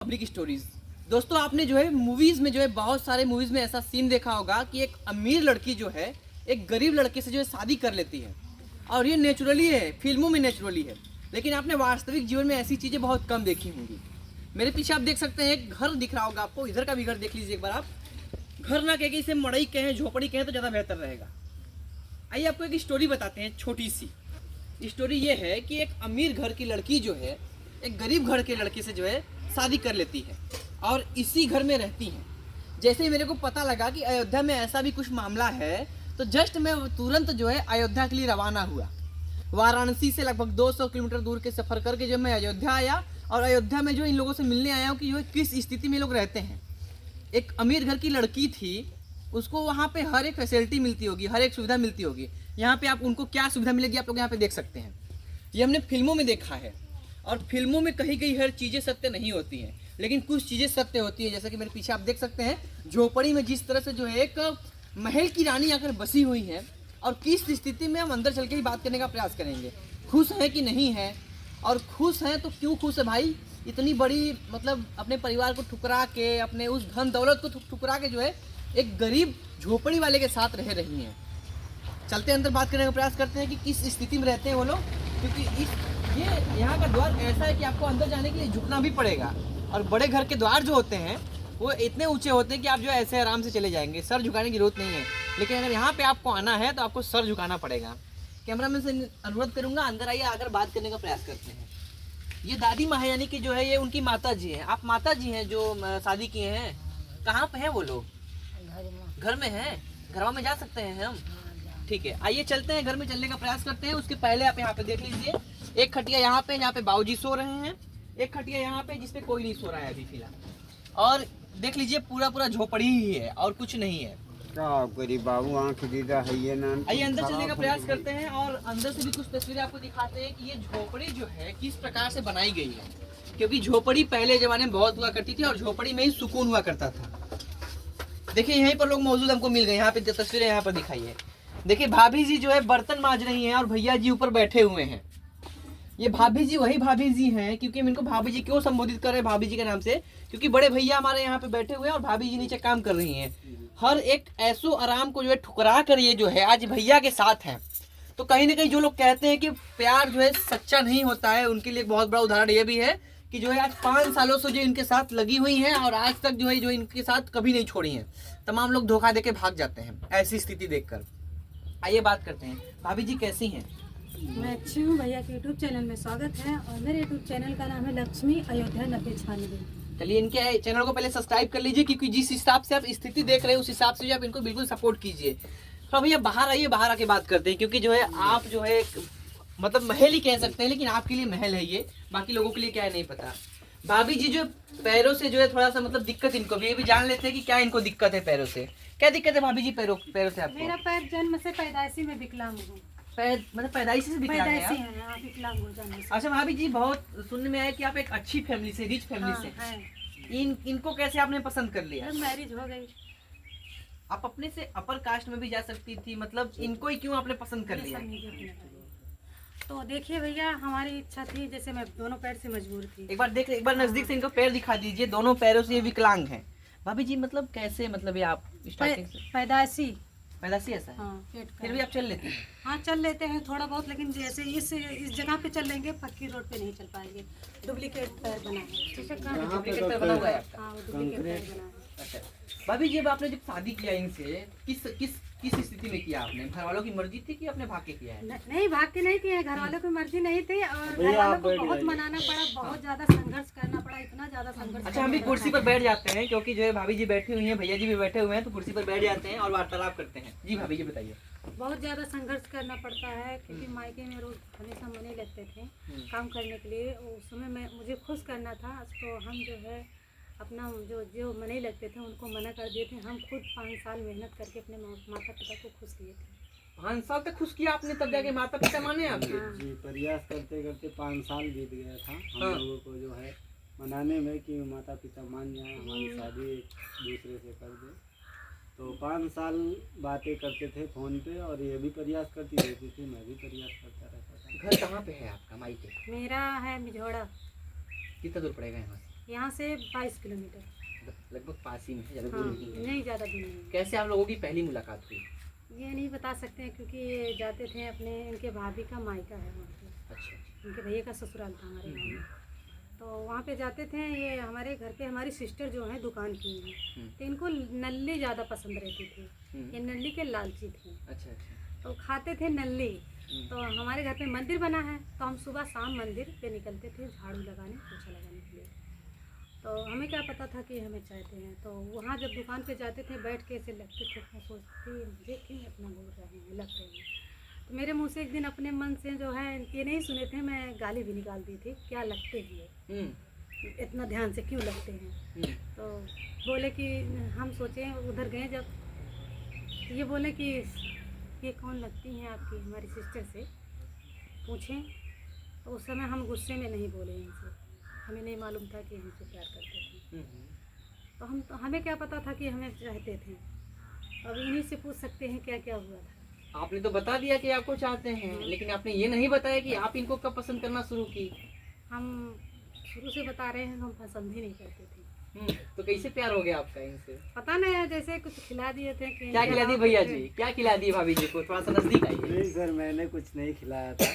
Public stories. दोस्तों आपने जो है मूवीज में जो है बहुत सारे मूवीज में ऐसा सीन देखा होगा कि एक अमीर लड़की जो है एक गरीब लड़के से जो है शादी कर लेती है और ये नेचुरली है, फिल्मों में नेचुरली है, लेकिन आपने वास्तविक जीवन में ऐसी चीज़ें बहुत कम देखी होंगी। मेरे पीछे आप देख सकते हैं एक घर दिख रहा होगा आपको, इधर का भी घर देख लीजिए एक बार आप। घर ना कह के इसे मड़ई कहें, झोपड़ी कहें तो ज़्यादा बेहतर रहेगा। आइए आपको एक स्टोरी बताते हैं, छोटी सी स्टोरी ये है कि एक अमीर घर की लड़की जो है एक गरीब घर के लड़के से जो है शादी कर लेती है और इसी घर में रहती है। जैसे ही मेरे को पता लगा कि अयोध्या में ऐसा भी कुछ मामला है तो जस्ट मैं तुरंत जो है अयोध्या के लिए रवाना हुआ। वाराणसी से लगभग 200 किलोमीटर दूर के सफ़र करके जो मैं अयोध्या आया और अयोध्या में जो इन लोगों से मिलने आया हूँ कि जो किस स्थिति में लोग रहते हैं। एक अमीर घर की लड़की थी, उसको वहाँ पे हर एक फैसिलिटी मिलती होगी, हर एक सुविधा मिलती होगी। यहाँ पे आप उनको क्या सुविधा मिलेगी आप लोग यहाँ पे देख सकते हैं। ये हमने फिल्मों में देखा है और फिल्मों में कही गई हर चीज़ें सत्य नहीं होती हैं, लेकिन कुछ चीज़ें सत्य होती है। जैसा कि मेरे पीछे आप देख सकते हैं झोपड़ी में जिस तरह से जो है एक महल की रानी आकर बसी हुई है और किस स्थिति में हम अंदर चल के ही बात करने का प्रयास करेंगे। खुश है कि नहीं है, और खुश हैं तो क्यों खुश है भाई। इतनी बड़ी मतलब अपने परिवार को ठुकरा के, अपने उस धन दौलत को ठुकरा के जो है एक गरीब झोपड़ी वाले के साथ रह रही हैं। चलते अंदर बात करने का प्रयास करते हैं कि किस स्थिति में रहते हैं वो लोग, क्योंकि ये यहाँ का द्वार ऐसा है कि आपको अंदर जाने के लिए झुकना भी पड़ेगा। और बड़े घर के द्वार जो होते हैं वो इतने ऊंचे होते हैं कि आप जो है ऐसे आराम से चले जाएंगे, सर झुकाने की जरूरत नहीं है। लेकिन अगर यहाँ पे आपको आना है तो आपको सर झुकाना पड़ेगा। कैमरामैन से अनुरोध करूँगा अंदर आइए, आकर बात करने का प्रयास करते हैं। ये दादी माँ है, यानी कि जो है ये उनकी माता जी हैं। आप माता जी हैं जो शादी किए हैं। कहाँ पे हैं वो लोग? घर में हैं। घरवा में जा सकते हैं हम? ठीक है, आइए चलते हैं, घर में चलने का प्रयास करते हैं। उसके पहले आप यहाँ पे देख लीजिए, एक खटिया यहाँ पे जहाँ पे बाबूजी सो रहे हैं, एक खटिया यहाँ पे जिसपे कोई नहीं सो रहा है अभी फिलहाल। और देख लीजिए पूरा पूरा झोपड़ी ही है और कुछ नहीं है। क्या करी बाबू, आँख दीदा है ये ना। आइए अंदर चलने का प्रयास करते हैं और अंदर से भी कुछ तस्वीरें आपको दिखाते हैं कि ये झोपड़ी जो है किस प्रकार से बनाई गई है। क्योंकि झोपड़ी पहले जमाने में बहुत हुआ करती थी और झोपड़ी में ही सुकून हुआ करता था। देखिए यहीं पर लोग मौजूद हमको मिल गए। यहाँ पे तस्वीरें यहाँ पर दिखाइए। देखिए भाभी जी जो है बर्तन मांज रही हैं और भैया जी ऊपर बैठे हुए हैं। ये भाभी जी वही भाभी जी हैं, क्योंकि हम इनको भाभी जी क्यों संबोधित कर रहे हैं भाभी जी के नाम से, क्योंकि बड़े भैया हमारे यहाँ पे बैठे हुए हैं और भाभी जी नीचे काम कर रही हैं। हर एक ऐसो आराम को जो है ठुकरा कर ये जो है आज भैया के साथ हैं। तो कहीं ना कहीं जो लोग कहते हैं कि प्यार जो है सच्चा नहीं होता है, उनके लिए एक बहुत बड़ा उदाहरण ये भी है कि जो है आज 5 सालों से जो इनके साथ लगी हुई हैं और आज तक जो है जो इनके साथ कभी नहीं छोड़ी हैं। तमाम लोग धोखा देके भाग जाते हैं ऐसी स्थिति देखकर। आइए बात करते हैं, भाभी जी कैसी हैं? मैं अच्छी हूँ। भैया के यूट्यूब चैनल में स्वागत है और मेरे यूट्यूब चैनल का नाम है लक्ष्मी अयोध्या 9096। चलिए इनके चैनल को पहले सब्सक्राइब कर लीजिए, क्योंकि जिस हिसाब से आप स्थिति देख रहे हैं उस हिसाब से जो आप इनको बिल्कुल सपोर्ट कीजिए। तो भैया बाहर आइए, बाहर आके बात करते हैं, क्योंकि जो है आप जो है मतलब महल ही कह सकते हैं, लेकिन आपके लिए महल है ये, बाकी लोगों के लिए क्या है नहीं पता। भाभी जी जो पैरों से जो है थोड़ा सा मतलब दिक्कत इनको भी, ये भी जान लेते हैं कि क्या इनको दिक्कत है पैरों से। क्या दिक्कत है भाभी जी पैरों से आपको? मेरा पैर जन्म से पैदाइशी में विकलांग हूँ। पैर मतलब पैदाइशी से विकलांग है पैदाइशी आप? है, हाँ, विकलांग हो जाने से। अच्छा भाभी जी, बहुत सुनने में आया कि आप एक अच्छी फैमिली से, रिच फैमिली हाँ, से। है। इनको कैसे आपने पसंद कर लिया? मैरिज हो गई। आप अपने से अपर कास्ट में भी जा सकती थी, मतलब इनको ही क्यों आपने पसंद कर ये लिया? सब नहीं देखना चाहिए। तो देखिए भैया, हमारी इच्छा थी, जैसे मैं दोनों पैर से मजबूर थी। एक बार नजदीक से इनको पैर दिखा दीजिए, दोनों पैरों से ये विकलांग हैं। भाभी जी मतलब कैसे, मतलब ये आप स्टार्टिंग से पैदाइशी। पैदाइशी ऐसा है? हाँ, पेट का। फिर भी आप चल लेती हैं? हाँ, चल लेते हैं थोड़ा बहुत, लेकिन जैसे इस जगह पे चल लेंगे, पक्की रोड पे नहीं चल पाएंगे। डुप्लीकेट पैर बना है। डुप्लीकेट पैर बना हुआ है आपका? हाँ, वो डुप्लीकेट पैर बना है। अच्छा भाभी जी, अब आपने जब शादी किया इनसे किस किस किस स्थिति में किया आपने? घर वालों की मर्जी थी कि आपने भाग के किया है? नहीं, भाग के नहीं किए। घर वालों की मर्जी नहीं थी और घर वालों को बहुत मनाना पड़ा, बहुत ज्यादा संघर्ष करना पड़ा, इतना ज्यादा संघर्ष। अच्छा हम भी कुर्सी पर बैठ जाते हैं, क्योंकि जो है भाभी जी बैठी हुई हैं, भैया जी भी बैठे हुए हैं, तो कुर्सी पर बैठ जाते हैं और वार्तालाप करते हैं। जी भाभी जी बताइए। बहुत ज्यादा संघर्ष करना पड़ता है, क्योंकि मायके में रोज हमेशा मने लगते थे काम करने के लिए। उस समय मैं मुझे खुश करना था, तो हम जो है अपना जो मने लगते थे उनको मना कर दिए थे। हम खुद 5 साल मेहनत करके अपने माता पिता को खुश किए थे। 5 साल तक खुश किया आपने, तब जाके माता पिता माने आपके? जी, प्रयास करते करते 5 साल बीत गया था हम हाँ। लोगों को जो है मनाने में कि माता पिता मान जाए, हमारी शादी एक दूसरे से कर दे। तो 5 साल बातें करते थे फ़ोन पे और ये भी प्रयास करती रहती थी, मैं भी प्रयास करता रहता था। घर कहाँ पे है आपका मायके? मेरा है मिझोड़ा। कितना दूर पड़ेगा यहाँ से? यहाँ से 22 किलोमीटर। लगभग पास ही में है, ज़्यादा हाँ, दूर नहीं है। नहीं ज़्यादा दूर नहीं। कैसे आप लोगों की पहली मुलाकात हुई? ये नहीं बता सकते हैं क्योंकि ये जाते थे अपने, इनके भाभी का मायका है वहाँ पे, अच्छा अच्छा। इनके भैया का ससुराल था हमारे गाँव में। तो वहाँ पे जाते थे। ये हमारे घर पे हमारी सिस्टर जो है दुकान की है, तो इनको नल्ली ज़्यादा पसंद रहती थी। ये नल्ली के लालची थे, अच्छा अच्छा। तो खाते थे नल्ली। तो हमारे घर पे मंदिर बना है, तो हम सुबह शाम मंदिर पे निकलते थे झाड़ू लगाने, पोछा लगाने के लिए। तो हमें क्या पता था कि हमें चाहते हैं। तो वहाँ जब दुकान पे जाते थे, बैठ के ऐसे लगते थे, मैं सोचती मुझे क्यों अपना बोल रहे हैं, लग रहे हैं। तो मेरे मुंह से एक दिन अपने मन से जो है, ये नहीं सुने थे, मैं गाली भी निकाल दी थी, क्या लगते हैं, इतना ध्यान से क्यों लगते हैं। तो बोले कि हम सोचे, उधर गए जब, ये बोले कि ये कौन लगती हैं आपकी, हमारी सिस्टर से पूछें। तो उस समय हम गुस्से में नहीं बोले इनसे, हमें नहीं मालूम था कि हमसे प्यार करते थे। तो हमें क्या पता था कि हमें चाहते थे। अब इन्हीं से पूछ सकते हैं क्या क्या हुआ था। आपने तो बता दिया कि आपको चाहते हैं, लेकिन आपने ये नहीं बताया कि आप इनको कब पसंद करना शुरू की। हम शुरू से बता रहे हैं, हम पसंद ही नहीं करते थे। तो कैसे प्यार हो गया आपका इनसे? पता नहीं, जैसे कुछ खिला दिए थे कि क्या खिला दी भैया जी, क्या खिला दी भाभी जी को? थोड़ा सा नजदीक आइए। नहीं सर, मैंने कुछ नहीं खिलाया था।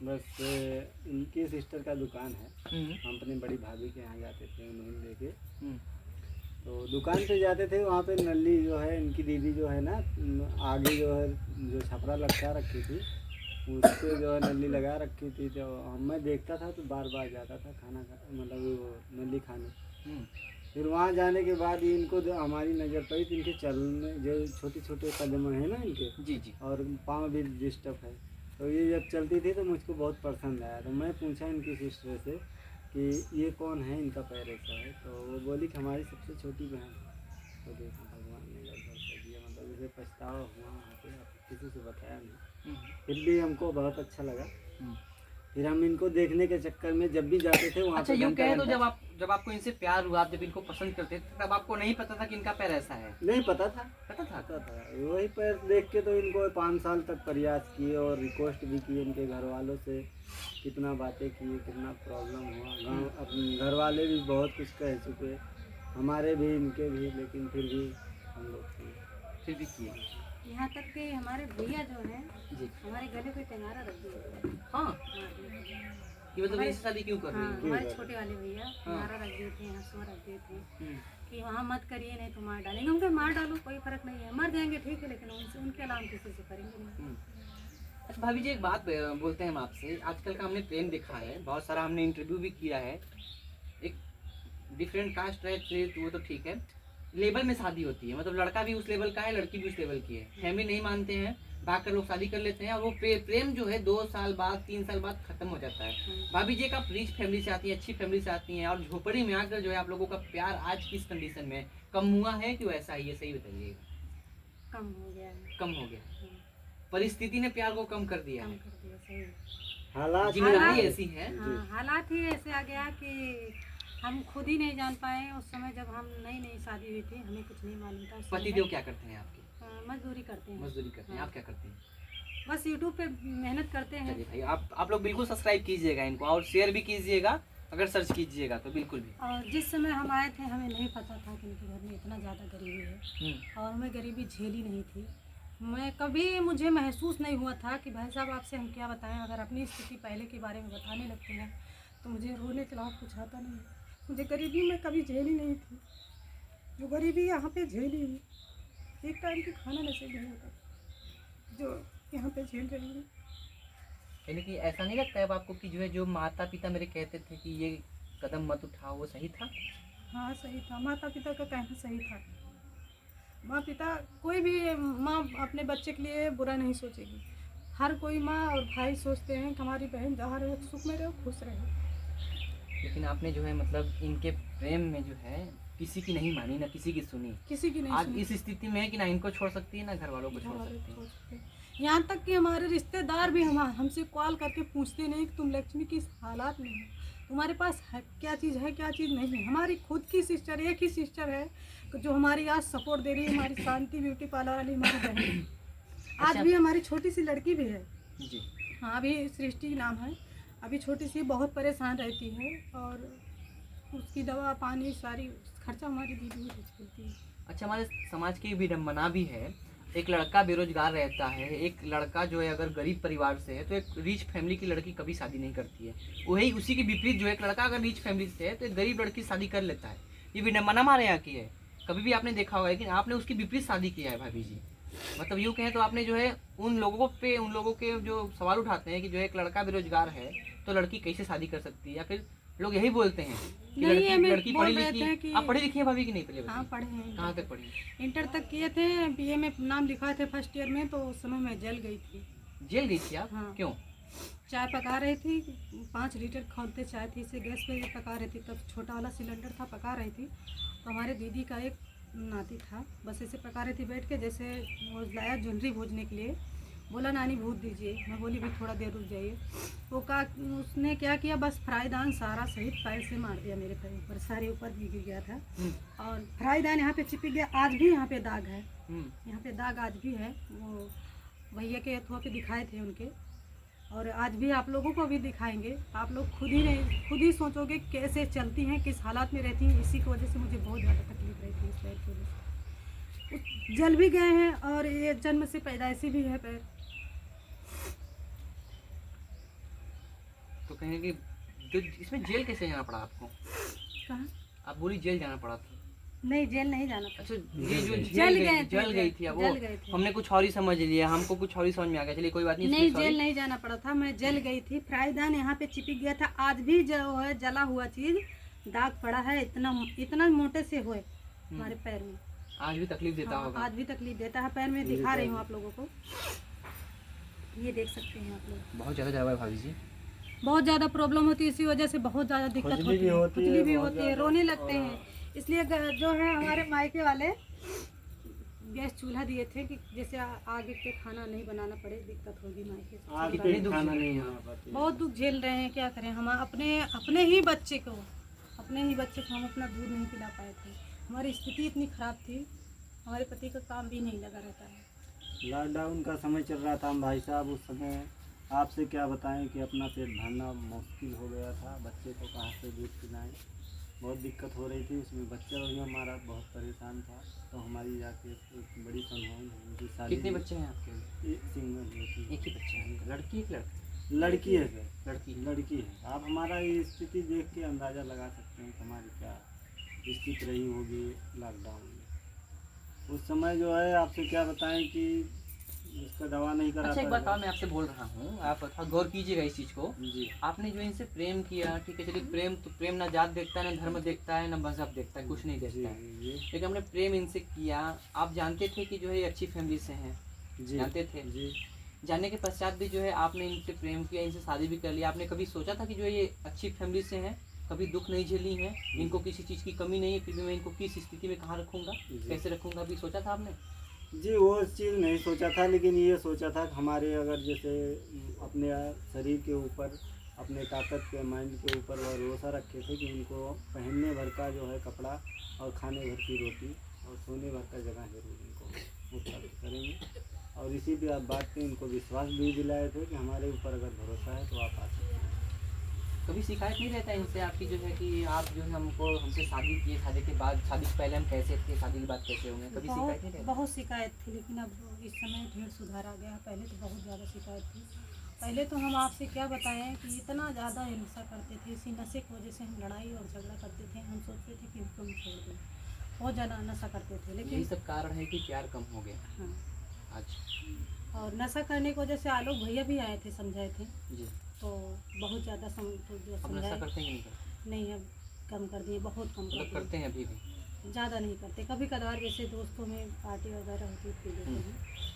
बस इनकी सिस्टर का दुकान है, हम अपनी बड़ी भाभी के यहाँ जाते थे उन्हें लेके। तो दुकान पे जाते थे, वहाँ पे नल्ली जो है इनकी दीदी जो है ना, आगे जो है जो छपरा लटका रखी थी, उस पे जो है नल्ली लगा रखी थी। तो मैं देखता था तो बार बार जाता था खाना मतलब वो नल्ली खाने। फिर वहाँ जाने के बाद ही इनको जो हमारी नज़र पड़ी, तो इनके चलने जो छोटे छोटे कदम है ना इनके, जी जी, और पाँव भी डिस्टर्ब है। तो ये जब चलती थी तो मुझको बहुत पसंद आया। तो मैं पूछा इनकी सिस्टर से कि ये कौन है, इनका पैर ऐसा है। तो वो बोली कि हमारी सबसे छोटी बहन है। तो देखा भगवान ने गड़बड़ कर दिया, मतलब इसे पछतावा हुआ वहाँ पे, किसी से बताया नहीं। फिर भी हमको बहुत अच्छा लगा। फिर हम इनको देखने के चक्कर में जब भी जाते थे वहाँ अच्छा यूँ कहे तो जब आपको इनसे प्यार हुआ, आप जब इनको पसंद करते थे, तब आपको नहीं पता था कि इनका पैर ऐसा है? नहीं पता था। पता था? पता था। वही पैर देख के तो इनको 5 साल तक प्रयास किए और रिक्वेस्ट भी किए इनके घर वालों से, कितना बातें किए, कितना प्रॉब्लम हुआ। गाँव अपने घर वाले भी बहुत कुछ कह चुके, हमारे भी इनके भी, लेकिन फिर भी हम लोग फिर भी किए। यहाँ तक कि हमारे भैया जो है जी, हमारे गले पे टेंगारा रख दिए। हाँ, कि मतलब इनसे शादी क्यों कर रही हाँ, है? हमारे छोटे वाले भैया टेंगारा रख दिए थे, हंसुआ रख दिए थे कि वहाँ मत करिए, नहीं तो मार डालेंगे। उनके मार डालो कोई फर्क नहीं है, मर जाएंगे ठीक है, लेकिन उनसे उनके अलावा किसी से करेंगे नहीं। अच्छा भाभी जी, एक बात बोलते हैं हम आपसे। आजकल का हमने ट्रेंड देखा है, बहुत सारा हमने इंटरव्यू भी किया है। एक डिफरेंट कास्ट है तो वो तो ठीक है, लेवल में शादी होती है, मतलब लड़का भी उस लेवल का है, लड़की भी उस लेवल की है। फैमिली नहीं मानते हैं, भागकर लोग शादी कर लेते हैं, और वो प्रेम जो है 2 साल बाद 3 साल बाद खत्म हो जाता है। भाभी जी, आप रिच फैमिली से आती हैं, अच्छी फैमिली से आती हैं, और झोपड़ी में आकर जो है आप लोगों का प्यार आज किस कंडीशन में है? कम हुआ है कि वैसा ही है? सही बताइएगा। कम हो गया है। कम हो गया, परिस्थिति ने प्यार को कम कर दिया कम है, कर दिया, सही है। हालात जिम्मेदारी ऐसी है। हाँ, हालात ही ऐसे आ गया कि हम खुद ही नहीं जान पाए। उस समय जब हम नई शादी हुई थी, हमें कुछ नहीं मालूम था। पतिदेव क्या करते हैं आपके? मजदूरी करते हैं। मजदूरी करते हैं। आप क्या करते हैं? बस यूट्यूब पे मेहनत करते हैं। चलिए भाई, आप लोग बिल्कुल सब्सक्राइब कीजिएगा इनको, और शेयर भी कीजिएगा अगर सर्च कीजिएगा तो, बिल्कुल भी। और जिस समय हम आए थे, हमें नहीं पता था कि इनके घर में इतना ज़्यादा गरीबी है, और हमें गरीबी झेली नहीं थी। मैं कभी मुझे महसूस नहीं हुआ था कि भाई साहब आपसे हम क्या बताएं। अगर अपनी स्थिति पहले के बारे में बताने लगते हैं तो मुझे रोने के अलावा कुछ आता नहीं है। मुझे गरीबी में कभी झेली नहीं थी, जो गरीबी यहाँ पे झेली हुई, एक टाइम की खाना नसीब नहीं होता जो यहाँ पे झेल रही हूँ। यानी कि ऐसा नहीं लगता है अब आपको कि जो है, जो माता पिता मेरे कहते थे कि ये कदम मत उठाओ, वो सही था? हाँ सही था, माता पिता का कहना सही था। माँ पिता, कोई भी माँ अपने बच्चे के लिए बुरा नहीं सोचेगी। हर कोई माँ और भाई सोचते हैं कि हमारी बहन जहाँ रहे सुख में रहे, खुश रहे। लेकिन आपने जो है मतलब इनके प्रेम में जो है किसी की नहीं मानी, ना किसी की सुनी। किसी की नहीं आज सुनी। इस स्थिति में है कि ना इनको छोड़ सकती है, ना घर वालों को छोड़ सकती है। यहाँ तक कि हमारे रिश्तेदार भी हमसे कॉल करके पूछते नहीं कि तुम लक्ष्मी किस हालात में हो, तुम्हारे पास है क्या चीज़ है, क्या चीज़ नहीं है। हमारी खुद की सिस्टर, एक ही सिस्टर है जो हमारी आज सपोर्ट दे रही है, हमारी शांति ब्यूटी पार्लर वाली हमारी बहन। आज भी हमारी छोटी सी लड़की भी है जी। हाँ, अभी सृष्टि नाम है, अभी छोटी सी, बहुत परेशान रहती है। और उसकी दवा पानी सारी खर्चा हमारी दीदी ही करती है। अच्छा, हमारे समाज की विडम्बना भी है, एक लड़का बेरोजगार रहता है, एक लड़का जो है अगर गरीब परिवार से है तो एक रिच फैमिली की लड़की कभी शादी नहीं करती है। वही उसी के विपरीत जो है, एक लड़का अगर रिच फैमिली से है तो एक गरीब लड़की शादी कर लेता है। ये विडम्बना हमारे यहाँ की है। कभी भी आपने देखा होगा, लेकिन आपने उसकी विपरीत शादी किया है भाभी जी। मतलब यूँ कहें तो आपने जो है उन लोगों के जो सवाल उठाते हैं कि जो एक लड़का बेरोजगार है तो लड़की कैसे शादी कर सकती है, या फिर लोग यही बोलते हैं कि नहीं, हमें लड़की बोल पढ़ी रहे थे लिखी। कि- आप पढ़ी लिखी हैं भाभी की नहीं? पहले हाँ बताइए। पढ़े हैं। कहाँ तक पढ़ी? इंटर तक किए थे, बीए में नाम लिखवाए थे फर्स्ट ईयर में, तो उस समय मैं जल गई थी। जेल गई थी आप? हाँ। क्यों? चाय पका रही थी, 5 लीटर खोलते चाय थी, इसे गैस पे पका रही थी, तब छोटा वाला सिलेंडर था, पका रही थी। तो हमारे दीदी का एक नाती था, बस ऐसे पका रही थी बैठ के, जैसे वो लाया ज्वेलरी भूजने के लिए, बोला नानी भूज दीजिए। मैं बोली भी थोड़ा देर रुक जाइए। वो का उसने क्या किया, बस फ्राईदान सारा सहित पैर से मार दिया मेरे पैर ऊपर, सारे ऊपर गिर गया था। और फ्राईदान यहाँ पे चिपक गया, आज भी यहाँ पे दाग है, यहाँ पे दाग आज भी है। वो भैया के अथवा पे दिखाए थे उनके, और आज भी आप लोगों को भी दिखाएंगे। आप लोग खुद ही सोचोगे कैसे चलती हैं, किस हालात में रहती हैं। इसी की वजह से मुझे बहुत ज़्यादा तकलीफ रहती है इस पैर की वजह से। जल भी गए हैं और ये जन्म से पैदाइशी भी है पैर। तो कहेंगे जो इसमें जेल कैसे जाना पड़ा आपको? कहाँ? आप बोली जेल जाना पड़ा था। नहीं, जेल नहीं जाना था। अच्छा, ये जो जल गई थी अब वो जल गए थे। हमने कुछ और ही समझ लिया, हमको कुछ और ही समझ में आ गया। चलिए कोई बात नहीं, नहीं, sorry। जेल नहीं जाना पड़ा था, मैं जल गई थी। फ्राईदान यहाँ पे चिपक गया था, आज भी जो है जला हुआ चीज दाग पड़ा है, इतना मोटे से हुए हमारे पैर में। आज भी तकलीफ देता हाँ, होगा। आज भी तकलीफ देता है पैर में। दिखा रही हूँ आप लोगों को, ये देख सकते हैं आप लोग। बहुत ज़्यादा दवा है भाभी जी। बहुत ज़्यादा प्रॉब्लम होती है, इसी वजह से बहुत ज़्यादा दिक्कत खुजली होती भी है, होती है, खुजली भी बहुत होती है, ज़्यादा। रोने लगते हैं। इसलिए जो है हमारे मायके वाले गैस चूल्हा दिए थे कि जैसे आगे के खाना नहीं बनाना पड़े, दिक्कत होगी मायके से। आगे कितनी पे दुख खाना झेल नहीं रही बना पाती। बहुत दुख झेल रहे हैं, क्या करें। हम अपने ही बच्चे को हम अपना दूध नहीं पिला पाए थे। हमारी स्थिति इतनी ख़राब थी, हमारे पति का काम भी नहीं लगा रहता है। लॉकडाउन का समय चल रहा था हम भाई साहब, उस समय आपसे क्या बताएं कि अपना पेट भरना मुश्किल हो गया था। बच्चे को कहाँ से दूध पिलाएं, बहुत दिक्कत हो रही थी। उसमें बच्चा भी हमारा बहुत परेशान था। तो हमारी जाके एक बड़ी कन्वाई उनकी शादी। कितने बच्चे हैं आपके? एक सिंगल बेटी, एक ही बच्चा है। लड़की एक लड़का? लड़की है सर, लड़की है। आप हमारा ये स्थिति देख के अंदाज़ा लगा सकते हैं कि हमारी क्या स्थिति रही होगी लॉकडाउन में। उस समय जो है आपसे क्या बताएं कि इसका दवा नहीं करा अच्छा, एक बात पाया। मैं आपसे बोल रहा हूँ, आप थोड़ा गौर कीजिएगा इस चीज़ को। जी आपने जो इनसे प्रेम किया, ठीक है, चलिए प्रेम ना जात देखता है, ना धर्म देखता है, ना मजहब देखता है, कुछ नहीं जी देखता है। जी लेकिन हमने प्रेम इनसे किया। आप जानते थे कि जो है ये अच्छी फैमिली से हैं, जी जानते थे। जी। जानने के पश्चात भी जो है आपने इनसे प्रेम किया, इनसे शादी भी कर लिया। आपने कभी सोचा था कि जो है ये अच्छी फैमिली से हैं, कभी दुख नहीं झेली है, इनको किसी चीज़ की कमी नहीं है, फिर भी मैं इनको किस स्थिति में कहाँ रखूँगा, कैसे रखूँगा, अभी सोचा था आपने? जी वो चीज़ नहीं सोचा था, लेकिन ये सोचा था कि हमारे अगर जैसे अपने शरीर के ऊपर, अपने ताकत के, माइंड के ऊपर भरोसा रखे थे कि इनको पहनने भर का जो है कपड़ा और खाने भर की रोटी और सोने भर का जगह जरूर इनको उपलब्ध करेंगे। और इसी भी आप बात पे इनको विश्वास भी दिलाए थे कि हमारे ऊपर अगर भरोसा है तो आप आ सकते हैं। कभी शिकायत नहीं रहता इनसे आपकी जो है कि आप जो है हमसे शादी किए, शादी के बाद, शादी से पहले हम कैसे थे, शादी के बाद कैसे होंगे, कभी शिकायत नहीं रहती? बहुत शिकायत थी, लेकिन अब इस समय ढेर सुधार आ गया। पहले तो बहुत ज़्यादा शिकायत थी। पहले तो हम आपसे क्या बताएं कि इतना ज़्यादा हिंसा करते थे, इसी नशे की वजह से हम लड़ाई और झगड़ा करते थे। हम सोचते थे कि इनको हम छोड़ दें, बहुत ज़्यादा नशा करते थे। यही लेकिन सब कारण है कि प्यार कम हो गया हाँ, आज। और नशा करने की वजह से आलोक भैया भी आए थे, समझाए थे, जी। तो बहुत ज़्यादा जो अब नशा समझाए करते हैं कि नहीं करते? नहीं, अब कम कर दिए, बहुत कम मतलब कर करते हैं अभी भी? दिए, ज़्यादा नहीं करते। कभी कभार जैसे दोस्तों में पार्टी वगैरह होती पी लेते हैं,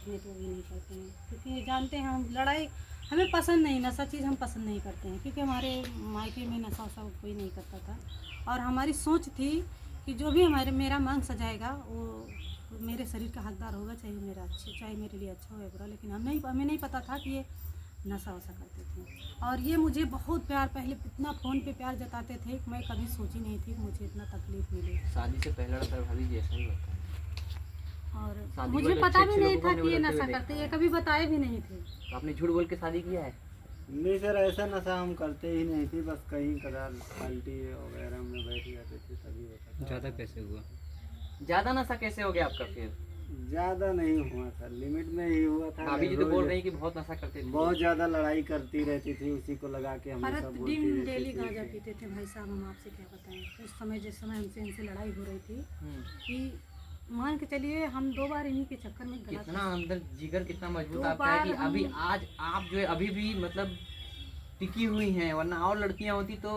नहीं तो भी नहीं करते हैं, क्योंकि जानते हैं हम लड़ाई हमें पसंद नहीं, नशा चीज़ हम पसंद नहीं करते हैं, क्योंकि हमारे मायके में नशा वशा कोई नहीं करता था। और हमारी सोच थी कि जो भी मेरा मांग सजाएगा वो मेरे शरीर का हकदार होगा, चाहे मेरे लिए अच्छा हो या बुरा। लेकिन हमें नहीं पता था कि ये नशा वशा करते थे। और ये मुझे बहुत प्यार, पहले इतना फ़ोन पे प्यार जताते थे कि मैं कभी सोची नहीं थी कि मुझे इतना तकलीफ मिलेगी। शादी से पहले लड़का भाभी जी ऐसा ही होता है। और शादी मुझे वाले पता अच्छे भी नहीं लोगों था को कि ये हमने नशा बदलते हुए करते, ये कभी बताए भी नहीं थे। तो आपने झूठ बोल के शादी किया है? नहीं सर, ऐसा नशा हम करते ही नहीं थे, बस कहीं कदार पार्टी वगैरह में बैठ जाते थे तभी होता था। ज़्यादा कैसे हुआ? ज्यादा नशा कैसे हो गया आपका फिर? ज़्यादा नहीं हुआ था, लिमिट में ही हुआ था। भाभी जी तो रोज बोल रही कि बहुत नशा करते थे। बहुत ज़्यादा लड़ाई करती रहती थी, उसी को लगा के हमेशा हर बोलती दिन रहती डेली थी गांजा कि- पीते थे भाई साहब। हम आपसे क्या बताएं, उस समय जिस समय हमसे इनसे लड़ाई हो रही थी कि मान के चलिए हम 2 बार इन्हीं के चक्कर में गला कितना अंदर जिगर कितना मजबूत दो आपका है कि बार हम- अभी आज आप जो है अभी भी मतलब टिकी हुई हैं, वरना और लड़कियां होती तो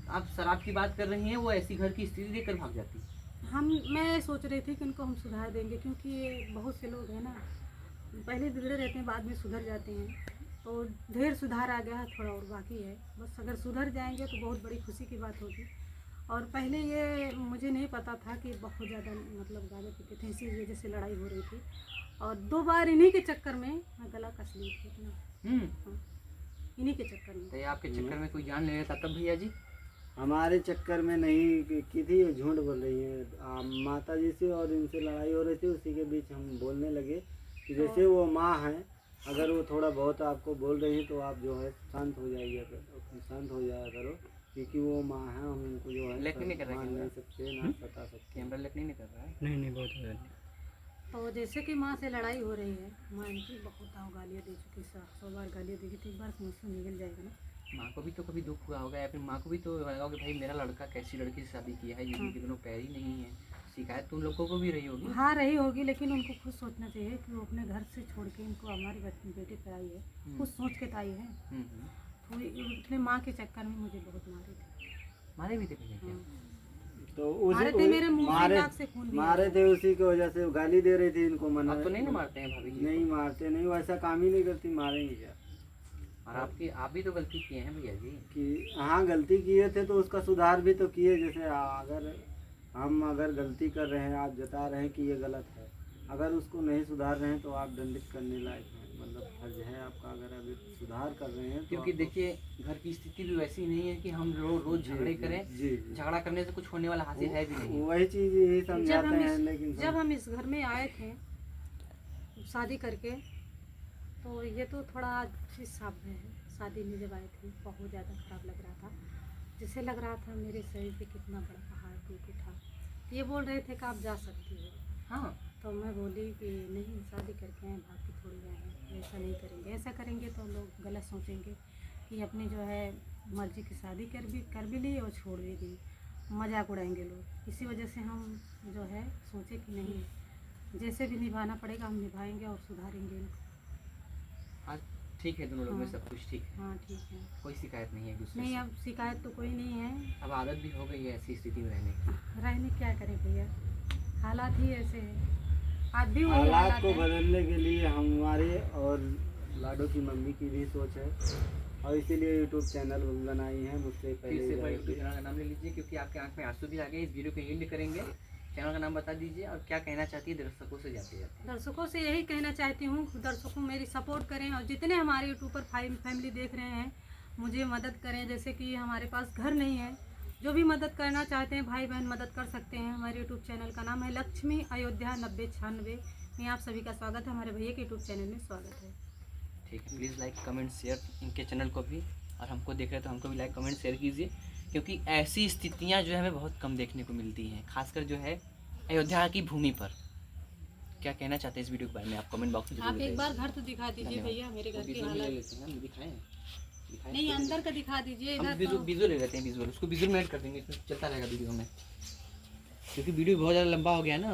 आप शराब की बात कर रही हैं, वो ऐसी घर की स्थिति देखकर भाग जाती। मैं सोच रही थी कि इनको हम सुधार देंगे, क्योंकि ये बहुत से लोग हैं ना, पहले बिगड़े रहते हैं, बाद में सुधर जाते हैं। तो ढेर सुधार आ गया है, थोड़ा और बाकी है। बस अगर सुधर जाएंगे तो बहुत बड़ी खुशी की बात होगी। और पहले ये मुझे नहीं पता था कि बहुत ज़्यादा मतलब गांजा पीते थे, इसी वजह से लड़ाई हो रही थी। और 2 बार इन्हीं के चक्कर में मैं गला कस ली थी अपना। हाँ, इन्हीं के चक्कर में। तो ये आपके चक्कर में कोई जान ले लेता तब भैया जी? हमारे चक्कर में नहीं की थी, ये झूठ बोल रही है। माता जी से और इनसे लड़ाई हो रही थी, उसी के बीच हम बोलने लगे कि जैसे वो माँ है, अगर वो थोड़ा बहुत आपको बोल रही है तो आप जो है शांत हो जाइए, शांत हो जाया करो, क्योंकि वो माँ है, हम उनको जो है लेकिन नहीं कर रहा मान कैमरा? नहीं सकते, ना सता सकते। कैमरा लेट नहीं कर रहा है? नहीं बहुत हो रहा है। तो जैसे कि माँ से लड़ाई हो रही है, माँ इनकी बहुत गालियाँ दे चुकी, 100 बार गालियाँ दी थी। एक बार मुझसे निकल जाएगा ना। माँ को भी तो कभी दुख हुआ होगा, या फिर माँ को भी तो लगा कि भाई मेरा लड़का कैसी लड़की से शादी किया है, जिनके दोनों पैर ही नहीं है। शिकायत तुम लोगों को भी रही होगी। हाँ रही होगी, लेकिन उनको खुद सोचना चाहिए कि वो अपने घर से छोड़ के इनको हमारी बेटी पर आई है, खुद सोच के तो आई है। तो अपने माँ के चक्कर में मुझे बहुत मारे थे। मारे भी थे भैया क्या? तो मारे थे, मेरे मुंह से मारे नाक से खून भी मारे थे, उसी की वजह से गाली दे रही थी इनको। मना आप तो नहीं ना मारते हैं भाभी जी? नहीं मारते, नहीं, वैसा काम ही नहीं करती, मारेंगे क्या। और आप भी तो गलती किए हैं भैया जी। कि हाँ गलती किए थे तो उसका सुधार भी तो किए। जैसे अगर गलती कर रहे हैं, आप जता रहे हैं कि ये गलत है, अगर उसको नहीं सुधार रहे हैं तो आप दंडित करने लायक हैं, मतलब फर्ज है आपका। अगर अभी सुधार कर रहे हैं तो क्योंकि देखिए घर की स्थिति भी वैसी नहीं है कि हम रोज झगड़े करें। जी झगड़ा करने से कुछ होने वाला हासिल है भी नहीं। वही चीज़ यही समझाते हैं, लेकिन जब हम इस घर में आए थे शादी करके, तो ये तो थोड़ा अच्छी साफ है। शादी में जब आए थे बहुत ज़्यादा खराब लग रहा था, जैसे लग रहा था मेरे शरीर पे कितना बड़ा पहाड़ टूट उठा। ये बोल रहे थे कि आप जा सकती हो। हाँ, तो मैं बोली कि नहीं, शादी करके आए, भाग के थोड़ी आए, ऐसा नहीं करेंगे। ऐसा करेंगे तो लोग गलत सोचेंगे कि अपनी जो है मर्जी की शादी कर भी ली और छोड़ भी दी, मजाक उड़ाएंगे लोग। इसी वजह से हम जो है सोचे कि नहीं, जैसे भी निभाना पड़ेगा हम निभाएंगे और सुधारेंगे इनको। आज ठीक है, दोनों लोग में हाँ। सब कुछ ठीक है, हाँ ठीक है। कोई शिकायत नहीं है एक दूसरे नहीं, से। अब शिकायत तो कोई नहीं है। अब आदत भी हो गई है ऐसी स्थिति में रहने की। रहने क्या करें भैया, हालात ही ऐसे हैं। आज भी वही हालात हालात को है। बदलने के लिए हमारे और लाडो की मम्मी की भी सोच है, और इसीलिए यूट्यूब चैनल बनाई है। मुझसे फिर पहले से इजाज़त दी। चैनल का नाम ले लीजिए, क्योंकि आपके आंख में आंसू भी आ गए। इस वीडियो को एंड करेंगे। चैनल का नाम बता दीजिए और क्या कहना चाहती है दर्शकों से जाते जाते। दर्शकों से यही कहना चाहती हूँ, दर्शकों मेरी सपोर्ट करें, और जितने हमारे यूट्यूब पर फैमिली देख रहे हैं मुझे मदद करें। जैसे कि हमारे पास घर नहीं है, जो भी मदद करना चाहते हैं भाई बहन मदद कर सकते हैं। हमारे यूट्यूब चैनल का नाम है लक्ष्मी अयोध्या 9096 में। आप सभी का स्वागत है, हमारे भैया के यूट्यूब चैनल में स्वागत है। ठीक है, प्लीज़ लाइक कमेंट शेयर इनके चैनल को भी, और हमको देख रहे हैं तो हमको भी लाइक कमेंट शेयर कीजिए, क्योंकि ऐसी स्थितियाँ जो है हमें बहुत कम देखने को मिलती हैं, खासकर जो है अयोध्या की भूमि पर। क्या कहना चाहते हैं इस वीडियो के बारे में आप कमेंट बॉक्स में आप एक बार घर तो दिखा दीजिए भैया, मेरे घर की हालत। हम दिखाएं नहीं, अंदर का दिखा दीजिए। हम इधर तो विजुअल ले लेते हैं, विजुअल उसको विजुअल में ऐड कर देंगे, इसमें चलता रहेगा वीडियो में, क्योंकि वीडियो बहुत ज़्यादा लंबा हो गया ना।